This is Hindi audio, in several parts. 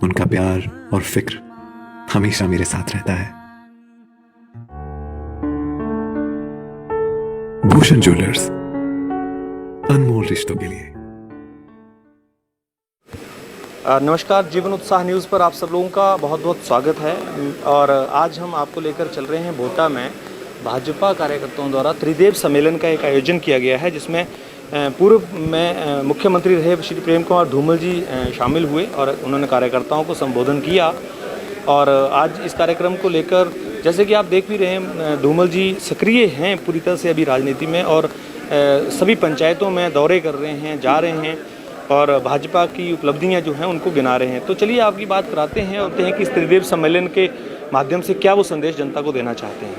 उनका प्यार और फिक्र हमेशा मेरे साथ रहता है। भूषण ज्वेलर्स, अनमोल रिश्तों के लिए। नमस्कार, जीवन उत्साह न्यूज़ पर आप सब लोगों का बहुत बहुत स्वागत है। और आज हम आपको लेकर चल रहे हैं भोटा में भाजपा कार्यकर्ताओं द्वारा त्रिदेव सम्मेलन का एक आयोजन किया गया है, जिसमें पूर्व में मुख्यमंत्री रहे श्री प्रेम कुमार धूमल जी शामिल हुए और उन्होंने कार्यकर्ताओं को संबोधन किया। और आज इस कार्यक्रम को लेकर, जैसे कि आप देख भी रहे हैं, धूमल जी सक्रिय हैं पूरी तरह से अभी राजनीति में और सभी पंचायतों में दौरे कर रहे हैं, जा रहे हैं और भाजपा की उपलब्धियां जो हैं उनको गिना रहे हैं। तो चलिए आपकी बात कराते हैं और कहते हैं कि इस त्रिदेव सम्मेलन के माध्यम से क्या वो संदेश जनता को देना चाहते हैं।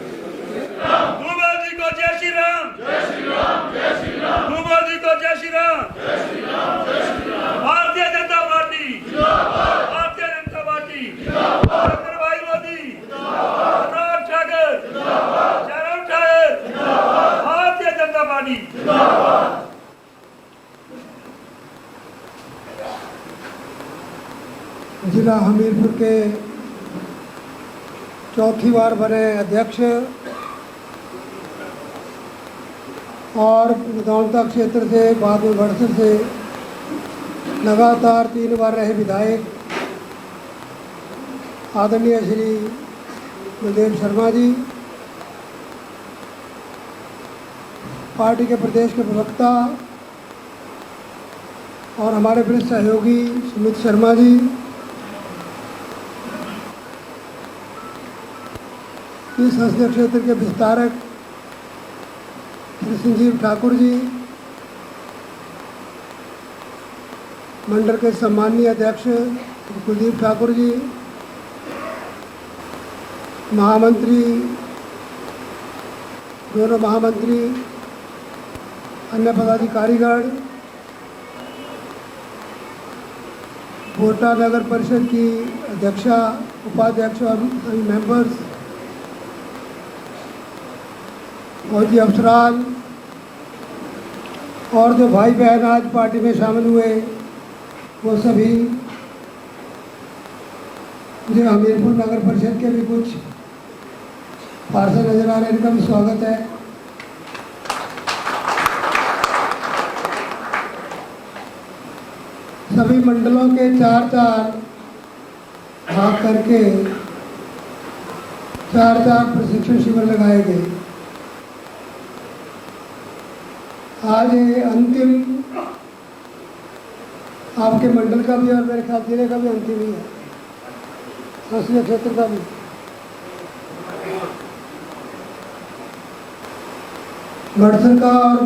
धूमल जी को जय श्री राम, जय श्री राम, जय श्री राम। धूमल जी को जय श्री राम, जय श्री राम, जय श्री राम। भारतीय जनता पार्टी जिंदाबाद, भारतीय जनता पार्टी जिंदाबाद। नरेंद्र भाई मोदी जिंदाबाद, अनुराग ठाकुर जिंदाबाद, जयराम ठाकुर जिंदाबाद, भारतीय जनता पार्टी जिंदाबाद। जिला हमीरपुर के चौथी बार बने अध्यक्ष और विधानसभा क्षेत्र से बाद में बड़सर से लगातार 3 बार रहे विधायक आदरणीय श्री बलदेव शर्मा जी, पार्टी के प्रदेश के प्रवक्ता और हमारे वरिष्ठ सहयोगी सुमित शर्मा जी, इस संसदीय क्षेत्र के विस्तारक श्री संजीव ठाकुर जी, मंडल के सम्मानीय अध्यक्ष श्री कुलदीप ठाकुर जी, महामंत्री, दोनों महामंत्री, अन्य पदाधिकारीगण, भोटा नगर परिषद की अध्यक्षा, उपाध्यक्ष और मेंबर्स, फौजी अफसरान और जो भाई बहन आज पार्टी में शामिल हुए वो सभी, मुझे हमीरपुर नगर परिषद के भी कुछ पार्षद नजर आ रहे हैं, इनका भी स्वागत है। सभी मंडलों के 4-4 भाग करके 4-4 प्रशिक्षण शिविर लगाए गए। आज ये अंतिम आपके मंडल का भी और मेरे ख्याल जिले का भी अंतिम ही है, संसदीय क्षेत्र का भी। बड़सर का और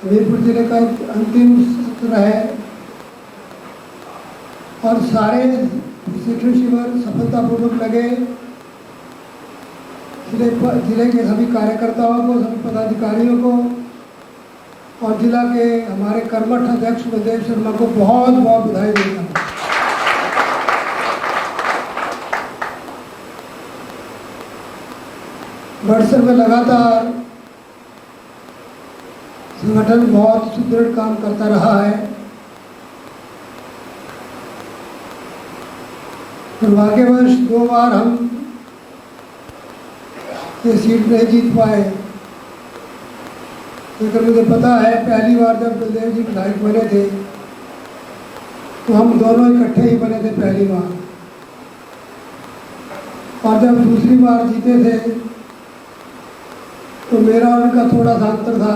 हमीरपुर जिले का अंतिम सत्र है और सारे प्रशिक्षण शिविर सफलतापूर्वक लगे। जिले के सभी कार्यकर्ताओं को, सभी पदाधिकारियों को और जिला के हमारे कर्मठ अध्यक्ष बलदेव शर्मा को बहुत बहुत बधाई देता हूँ। बड़सर में लगातार संगठन बहुत सुदृढ़ काम करता रहा है। दुर्भाग्यवश 2 बार हम ये सीट नहीं जीत पाए, लेकिन मुझे पता है पहली बार जब बलदेव जी विधायक बने थे तो हम दोनों इकट्ठे ही बने थे पहली बार, और जब दूसरी बार जीते थे तो मेरा और उनका थोड़ा सा अंतर था,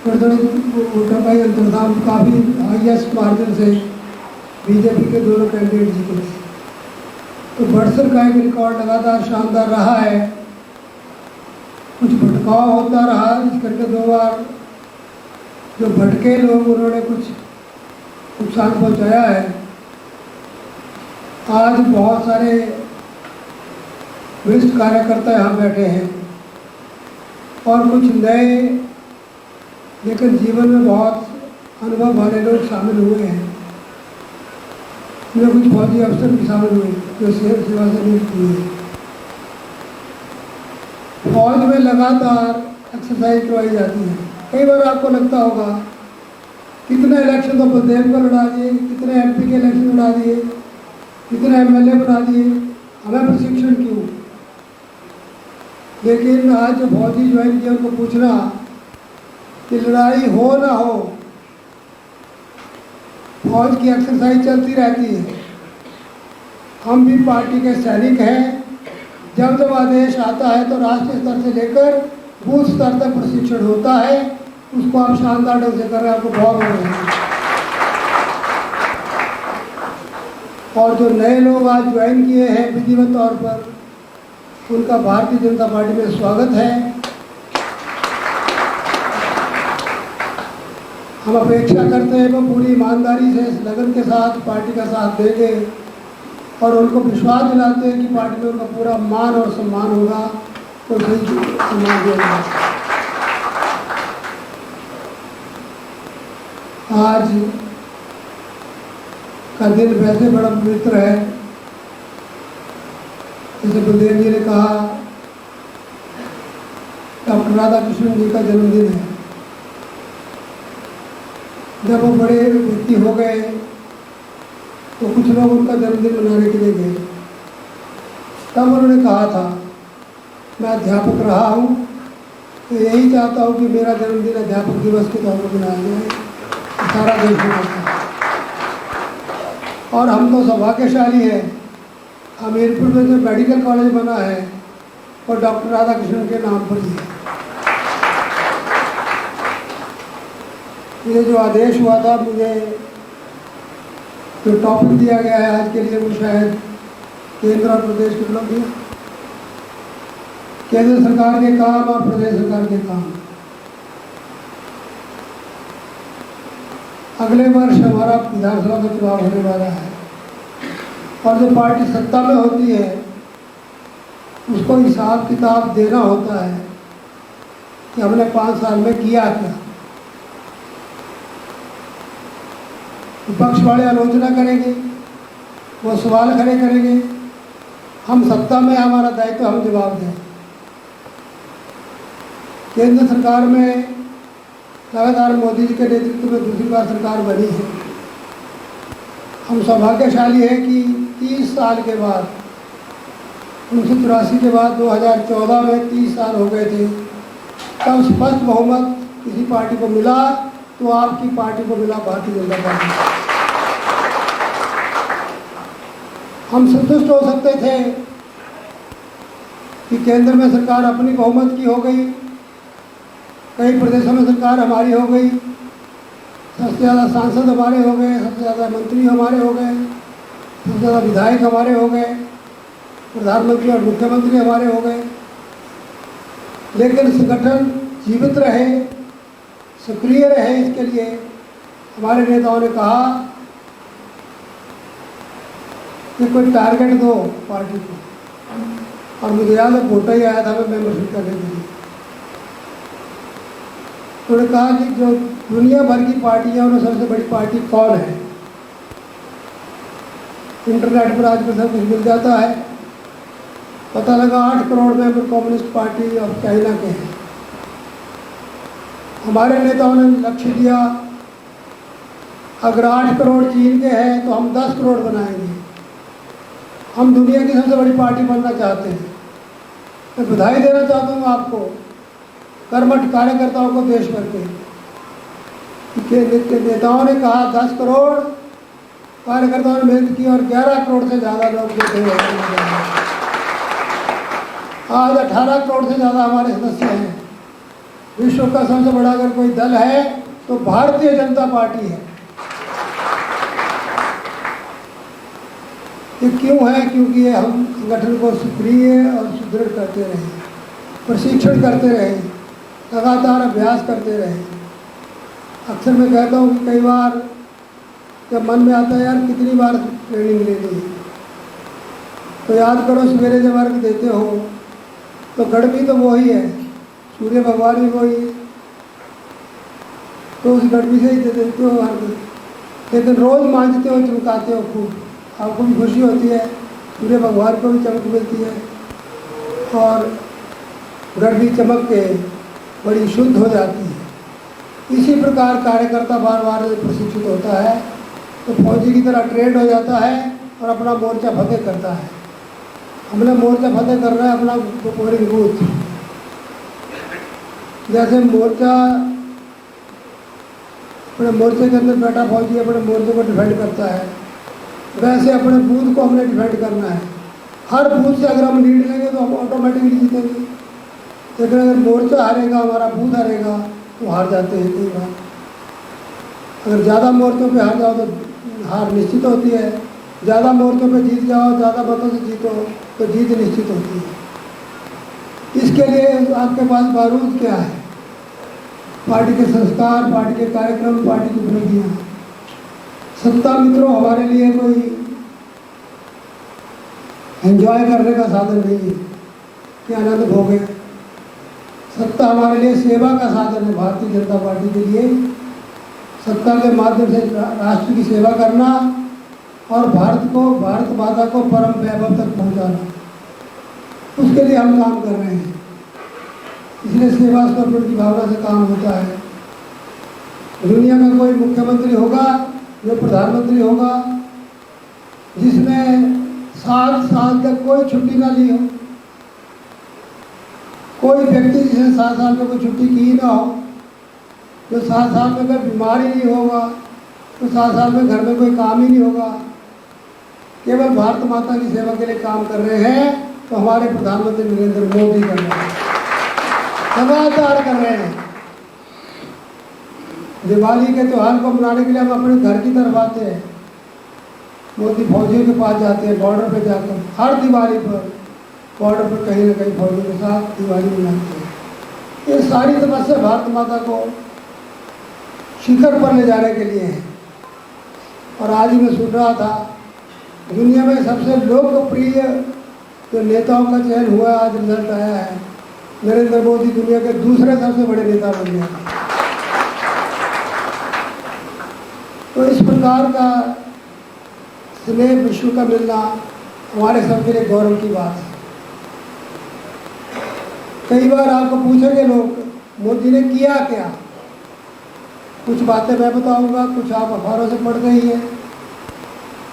थोड़ी वोटर का ही अंतर था। काफ़ी हाईएस्ट मार्जिन से बीजेपी के दोनों कैंडिडेट जीते थे। तो बड़सर का एक रिकॉर्ड लगातार शानदार रहा है। कुछ भटकाव होता रहा, इस करके 2 बार जो भटके लोग उन्होंने कुछ नुकसान पहुंचाया है। आज बहुत सारे वरिष्ठ कार्यकर्ता यहाँ बैठे हैं और कुछ नए लेकिन जीवन में बहुत अनुभव वाले लोग शामिल हुए हैं। इनमें कुछ फौजी अफसर भी शामिल हुए जो सेवा से नियुक्त हुए। फौज में लगातार एक्सरसाइज करवाई जाती है। कई बार आपको लगता होगा कितने इलेक्शन तो बलदेव को लड़ा दिए, कितने एमपी के इलेक्शन लड़ा दिए, कितने एमएलए बना दिए, हमें प्रशिक्षण क्यों? लेकिन आज जो फौजी ज्वाइन किया उनको पूछना कि लड़ाई हो ना हो, फौज की एक्सरसाइज चलती रहती है। हम भी पार्टी के सैनिक हैं। जब जब आदेश आता है तो राष्ट्रीय स्तर से लेकर बूथ स्तर तक प्रशिक्षण होता है। उसको आप शानदार ढंग से कर रहे हैं, आपको बहुत हो रहा है। और जो नए लोग आज ज्वाइन किए हैं विधिवत तौर पर, उनका भारतीय जनता पार्टी में स्वागत है। हम अपेक्षा करते हैं वो पूरी ईमानदारी से, लगन के साथ पार्टी का साथ देंगे और उनको विश्वास दिलाते हैं कि पार्टी में उनका पूरा मान और सम्मान होगा, तो सही सम्मान दिया जाएगा। आज का दिन वैसे बड़ा पवित्र है। जैसे बलदेव जी ने कहा, डॉक्टर राधा कृष्णन जी का जन्मदिन है। जब वो बड़े व्यक्ति हो गए तो कुछ लोग उनका जन्मदिन मनाने के लिए गए। तब उन्होंने कहा था, मैं अध्यापक रहा हूँ तो यही चाहता हूँ कि मेरा जन्मदिन अध्यापक दिवस के तौर पर मनाया जाए, सारा देश मनाता है। और हम तो सौभाग्यशाली हैं, हमीरपुर में जो मेडिकल कॉलेज बना है वो डॉक्टर राधा कृष्णन के नाम पर ही है। ये जो आदेश हुआ था, मुझे जो टॉपिक दिया गया है आज के लिए, वो शायद केंद्र और प्रदेश के लोग दिए, केंद्र सरकार के काम और प्रदेश सरकार के काम। अगले वर्ष हमारा विधानसभा का चुनाव होने वाला है और जो पार्टी सत्ता में होती है उसको हिसाब किताब देना होता है कि हमने 5 साल में किया क्या। विपक्ष वाले आलोचना करेंगे, वो सवाल खड़े करेंगे, हम सत्ता में हमारा दायित्व हम जवाब दें। केंद्र सरकार में लगातार मोदी जी के नेतृत्व में दूसरी बार सरकार बनी है। हम सौभाग्यशाली हैं कि 30 साल के बाद, 1984 के बाद 2014 में 30 साल हो गए थे, तब स्पष्ट बहुमत किसी पार्टी को मिला तो आपकी पार्टी को मिला, भारतीय जनता पार्टी। हम संतुष्ट हो सकते थे कि केंद्र में सरकार अपनी बहुमत की हो गई, कई प्रदेशों में सरकार हमारी हो गई, सबसे ज़्यादा सांसद हमारे हो गए, सबसे ज़्यादा मंत्री हमारे हो गए, सबसे ज़्यादा विधायक हमारे हो गए, प्रधानमंत्री और मुख्यमंत्री हमारे हो गए। लेकिन संगठन जीवित रहे, सक्रिय रहे, इसके लिए हमारे नेताओं ने कहा कि कोई टारगेट दो पार्टी को। और मुझे याद है वोटा ही आया था मैं मेंबरशिप करने के लिए। उन्होंने कहा कि जो दुनिया भर की पार्टियां, उन्हें सबसे बड़ी पार्टी कौन है। इंटरनेट पर आजकल सब कुछ मिल जाता है। पता लगा 8 crore member communist party of China के हैं। हमारे नेताओं ने लक्ष्य दिया, अगर 8 करोड़ चीन के हैं तो हम 10 करोड़ बनाएंगे। हम दुनिया की सबसे बड़ी पार्टी बनना चाहते हैं। मैं बधाई देना चाहता हूँ आपको, कर्मठ कार्यकर्ताओं को देश भर के नेताओं ने कहा 10 करोड़, कार्यकर्ताओं ने मेहनत की और 11 करोड़ से ज़्यादा लोग जुटे हुए हैं। आज 18 करोड़ से ज़्यादा हमारे सदस्य हैं। विश्व का सबसे बड़ा अगर कोई दल है तो भारतीय जनता पार्टी है। ये क्यों है? क्योंकि ये हम संगठन को सक्रिय और सुदृढ़ करते रहे, प्रशिक्षण करते रहे, लगातार अभ्यास करते रहे। अक्सर मैं कहता हूँ कि कई बार जब मन में आता है यार कितनी बार ट्रेनिंग लेनी है, तो याद करो सवेरे जब अर्घ देते हो तो गढ़ भी तो वही है, सूर्य भगवान भी वही है, तो उस गढ़ से ही दे देते हो अर्घ। लेकिन रोज़ मांझते हो, चमकाते हो खूब, आपको भी खुशी होती है, सूर्य भगवान को भी चमक मिलती है और गढ़ भी चमक के बड़ी शुद्ध हो जाती है। इसी प्रकार कार्यकर्ता बार बार प्रशिक्षित होता है तो फौजी की तरह ट्रेंड हो जाता है और अपना मोर्चा फतेह करता है। हमने मोर्चा फतेह करना है अपना पोलिंग बूथ। जैसे मोर्चा अपने मोर्चे के अंदर बैठा फौजी अपने मोर्चे को डिफेंड करता है, वैसे अपने बूथ को हमने डिफेंड करना है। हर बूथ से अगर हम लीड लेंगे तो हम ऑटोमेटिकली जीतेंगे, लेकिन अगर मोर्चा हारेगा, हमारा बूथ हारेगा तो हार जाते हैं कई बार। अगर ज़्यादा मोर्चों पे हार जाओ तो हार निश्चित होती है, ज़्यादा मोर्चों पे जीत जाओ, ज़्यादा मतों से जीतो तो जीत निश्चित होती है। इसके लिए आपके पास बारूद क्या है? पार्टी के संस्कार, पार्टी के कार्यक्रम, पार्टी की उपलब्धियाँ। सत्ता मित्रों हमारे लिए कोई एंजॉय करने का साधन नहीं है कि आनंद भोगे। सत्ता हमारे लिए सेवा का साधन है। भारतीय जनता पार्टी के लिए सत्ता के माध्यम से राष्ट्र की सेवा करना और भारत माता को परम वैभव तक पहुंचाना, उसके लिए हम काम कर रहे हैं। इसलिए सेवा समर्पण की भावना से काम होता है। दुनिया का कोई मुख्यमंत्री होगा जो प्रधानमंत्री होगा जिसने 7 साल तक कोई छुट्टी ना ली हो, कोई व्यक्ति जिसने 7 साल में कोई छुट्टी की ना हो, जो 7 साल में कोई बीमारी नहीं होगा, तो 7 साल में घर में कोई काम ही नहीं होगा, केवल भारत माता की सेवा के लिए काम कर रहे हैं, तो हमारे प्रधानमंत्री नरेंद्र मोदी कर रहे हैं, लगातार कर रहे हैं। दिवाली के त्यौहार को मनाने के लिए हम अपने घर की तरफ आते हैं, मोदी फौजियों के पास जाते हैं, बॉर्डर पे जाकर हर दिवाली पर बॉर्डर पर कहीं ना कहीं फौजियों के साथ दिवाली मनाते हैं। ये सारी तपस्या भारत माता को शिखर पर ले जाने के लिए है। और आज ही मैं सुन रहा था दुनिया में सबसे लोकप्रिय जो नेताओं का चयन हुआ, आज रिजल्ट आया है, नरेंद्र मोदी दुनिया के दूसरे सबसे बड़े नेता बन गए। तो इस प्रकार का स्नेह विश्व का मिलना हमारे सबके लिए गौरव की बात है। कई बार आपको पूछेंगे लोग मोदी ने किया क्या, कुछ बातें मैं बताऊंगा, कुछ आप अखबारों से पढ़ते ही हैं,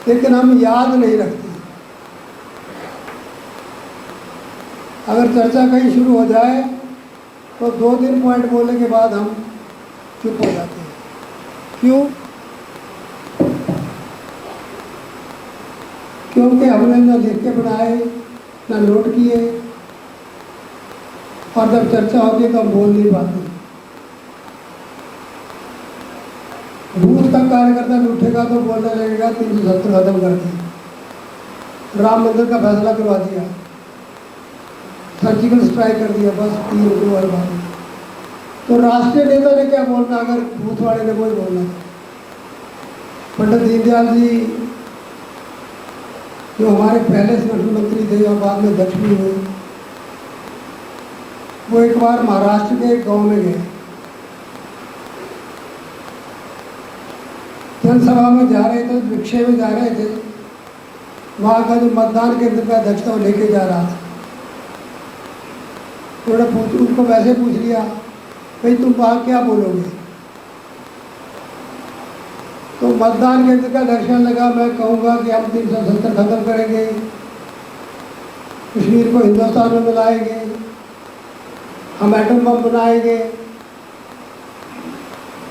लेकिन हम याद नहीं रखते। अगर चर्चा कहीं शुरू हो जाए तो 2-3 पॉइंट बोलने के बाद हम चुप हो जाते हैं। क्यों? क्योंकि हमने न लिख के बनाए, न नोट किए, और जब चर्चा होती है तो हम बोल नहीं पाते। बूथ का कार्यकर्ता उठेगा तो बोलने लगेगा 370 खत्म कर दी, राम मंदिर का फैसला करवा दिया, सर्जिकल स्ट्राइक कर दिया, बस 3 रुपये वाली बात। तो राष्ट्रीय नेता ने क्या बोलना अगर बूथ वाले ने कोई बोलना? पंडित दीनदयाल जी जो हमारे पहले संगठन मंत्री थे और बाद में अध्यक्ष भी हुए, वो एक बार महाराष्ट्र के एक गांव में गए, जनसभा में जा रहे थे, रिक्शे में जा रहे थे, वहाँ का जो मतदान केंद्र का अध्यक्ष था वो लेके जा रहा था। थोड़ा उनको वैसे पूछ लिया, भाई तुम वहाँ क्या बोलोगे? तो मतदान केंद्र का दर्शन लगा, मैं कहूँगा कि हम 370 खत्म करेंगे, कश्मीर को हिंदुस्तान में मिलाएंगे, हम एटम बम बनाएंगे।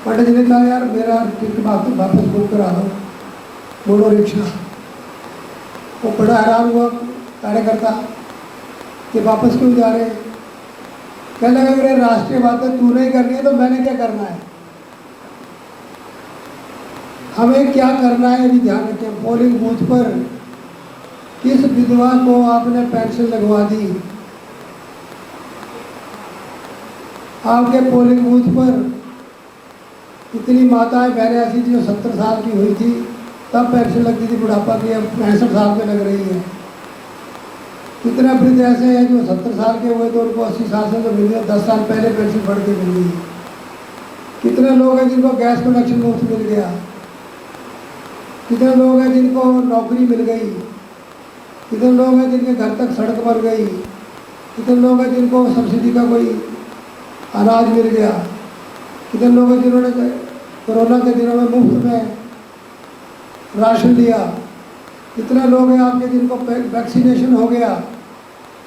पंडित जी ने कहा यार मेरा टिकट वापस बुक करा दो, मोनो रिक्शा। वो बड़ा हैरान हुआ कार्यकर्ता कि वापस क्यों जा रहे हैं? कहने लगा अगर राष्ट्रीय बातें तू नहीं करनी है तो मैंने क्या करना है? हमें क्या करना है भी ध्यान रखें। पोलिंग बूथ पर किस विधवा को आपने पेंशन लगवा दी? आपके पोलिंग बूथ पर इतनी माताएं बहनें ऐसी थी जो 70 साल की हुई थी तब पेंशन लगती थी बुढ़ापा की, अब 65 साल में लग रही है। कितने वृद्ध ऐसे हैं जो 70 साल के हुए तो उनको 80 साल से तो मिल गया, 10 साल पहले पेंशन बढ़ के मिल गई। कितने लोग हैं जिनको गैस कनेक्शन मुफ्त मिल गया, कितने लोग हैं जिनको नौकरी मिल गई, कितने लोग हैं जिनके घर तक सड़क बन गई, कितने लोग हैं जिनको सब्सिडी का कोई अनाज मिल गया, कितने लोग हैं जिन्होंने कोरोना के दिनों में मुफ्त में राशन लिया। कितने लोग हैं आपके जिनको वैक्सीनेशन हो गया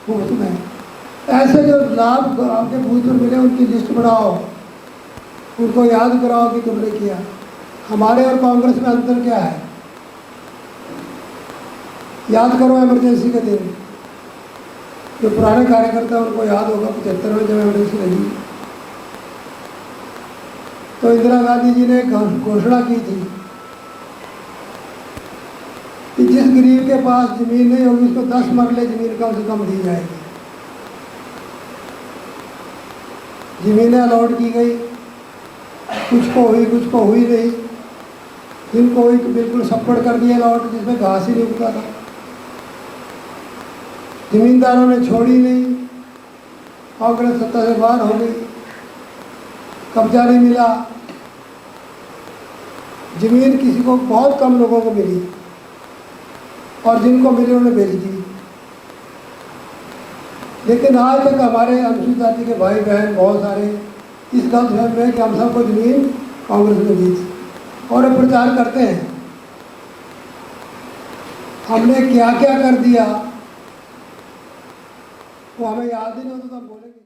मुफ्त में? ऐसे जो लाभ आपके बूथ पर मिले उनकी लिस्ट बनाओ, उनको याद कराओ कि तुमने किया। हमारे और कांग्रेस में अंतर क्या है? याद करो इमरजेंसी के दिन, जो पुराने कार्यकर्ता उनको याद होगा 75 में जब इमरजेंसी लगी तो इंदिरा गांधी जी ने घोषणा की थी कि जिस गरीब के पास ज़मीन नहीं होगी उसको 10 मरले ज़मीन कम से कम दी जाएगी। ज़मीनें अलॉट की गई, कुछ को हुई कुछ को हुई नहीं। जिनको हुई तो बिल्कुल सप्पड़ कर दिया अलॉट, जिसमें घास ही नहीं उगता था। ज़मींदारों ने छोड़ी नहीं, कांग्रेस सत्ता से बाहर हो गई, कब्जा नहीं मिला। ज़मीन किसी को, बहुत कम लोगों को मिली और जिनको मिली उन्होंने बेच दी। लेकिन आज तक हमारे अनुसूचित जाति के भाई बहन बहुत सारे इस गलतफहमी में कि हम सबको ज़मीन कांग्रेस ने दी थी और ये प्रचार करते हैं। हमने क्या क्या कर दिया वो हमें याद ही नहीं होता तो हम बोलेंगे।